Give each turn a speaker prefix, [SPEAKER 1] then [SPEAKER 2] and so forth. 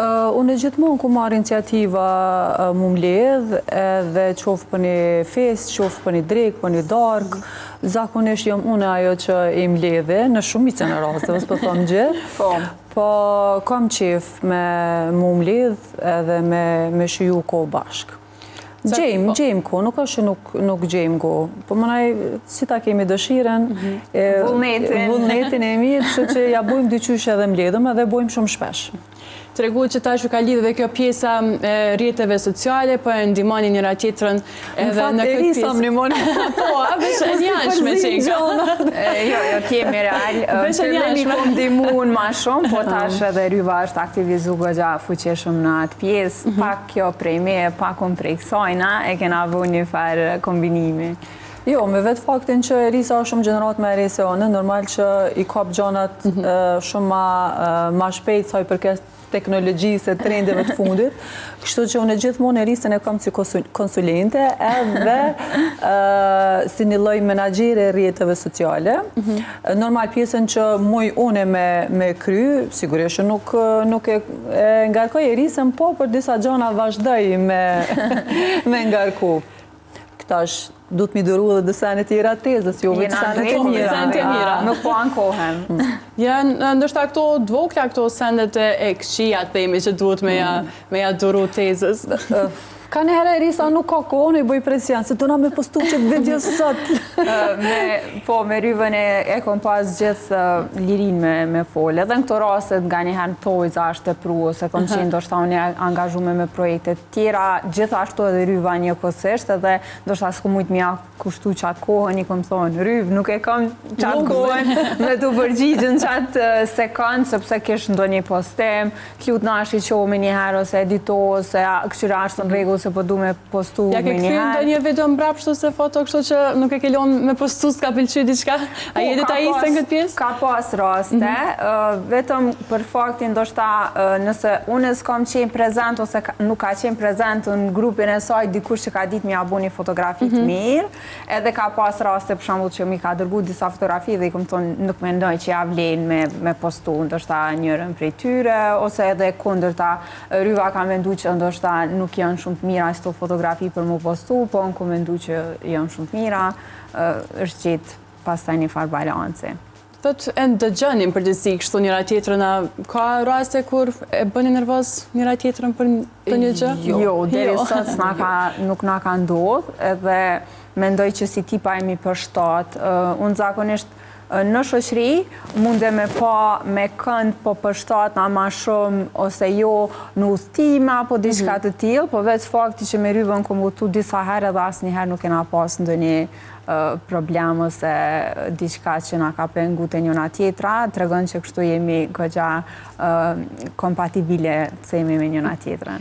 [SPEAKER 1] Unë gjithmonë ku marrë iniciativa mu mbledh, edhe qofë për një fest, qofë për një drek, për një darkë, zakonisht jam unë ajo që i mbledhe, në shumicën e rasteve, s'po them gjithë, po kam qef me mu mbledh edhe me shiju ko bashkë. Gjejmë ko, nuk është që nuk gjejmë ko, po mënaj si ta kemi dëshiren, vullnetin e mirë, që që ja bojmë dyqysh edhe mbledhëm edhe bojmë shumë shpesh.
[SPEAKER 2] Të regu që ta shu ka lidhë dhe kjo pjesa rrjeteve sociale, po e ndimoni njëra tjetrën edhe në këtë pjesë.
[SPEAKER 1] Në ndimoni.
[SPEAKER 2] Po, veç e njanshme që i ka.
[SPEAKER 3] Jo, kemi real. Fillimi po ndimun ma shumë, po tash edhe Ryva është aktivizu gëgja fuqeshëm në atë pjesë, pak kjo prej me, pak unë prej kësojna, e kena vë një farë kombinimi.
[SPEAKER 1] Jo, me vetë faktin që Elisa është shumë gjenerat me erese one, normal që i kap gjanat shumë ma shpejt sa i përket teknologjisë e trendeve të fundit, kështu që unë gjithmonë Erisën e kam si konsulente edhe si një lloj menaxhere rrjeteve sociale. Normal pjesën që muj une me kry, sigurisht që nuk e ngarkoj Erisën, po për disa gjana vazhdoj me ngarku. Këtash du të mi dëru dhe dësene tjera tezës, jo veç sene të mira.
[SPEAKER 3] Nuk po ankohem.
[SPEAKER 2] Ndështë këto dvokla, këto sendet e këqia të themi që duhet me ja dëru tezës.
[SPEAKER 1] Ka në herë Erisa nuk ka kohë, i bëj presion, se të na me postu që të video sot.
[SPEAKER 3] Po, me Ryvën e kom pas gjithë lirin me folë, edhe në këto raset nga një herë tojza është të pru, ose kom qenë ndoshta unë angazhume me projekte tjera, gjithashtu edhe Ryva një kësisht, edhe ndoshta s'ku mujtë mja kushtu qatë kohën, i kom thonë, Ryv, nuk e kam qatë kohën me të përgjigjën qatë sekundë, sepse kish ndo një postem, t'lut nash i qomi një herë, ose edito, ose këqyra është në regu se po du me postu me një herë.
[SPEAKER 2] Ja ke këthy ndo një video mbrapshtu se foto kështu që nuk e kelon me postu s'ka pëlqy diçka? A jedi ta isë në këtë pjesë?
[SPEAKER 3] Ka pas raste, vetëm për faktin ndoshta nëse unë s'kam qenë prezent ose nuk ka qenë prezent në grupin e saj dikush që ka ditë mi abu një fotografi të mirë, edhe ka pas raste për shembull që mi ka dërgu disa fotografi dhe i kom thonë nuk mendoj që ja vlen me postu ndoshta njërën prej tyre, ose edhe kundërta Ryva ka mendu që ndoshta nuk janë shumë të mira s'to fotografi për mu postu, po në ku mendu që janë shumë të mira, është gjithë pastaj një farë balanci.
[SPEAKER 2] Thot e ndëgjënim përgjithësi kështu njëra tjetrën, ka raste kur e bëni nervoz njëra tjetrën për të një gjë?
[SPEAKER 3] Jo, deri sot nuk na ka ndodhur, edhe mendoj që si tipa jemi përshtat. Unë zakonisht në shoqëri munde me pa me kënd po përshtat na ma shumë ose jo në udhëtime apo diçka të tillë, po vetë fakti që me Ryvën kom udhëtu disa herë dhe asnjëherë nuk kena pas ndonjë problem ose diçka që na ka pengu te njëna tjetra, tregon që kështu jemi goxha kompatibile themi me njëna tjetrën.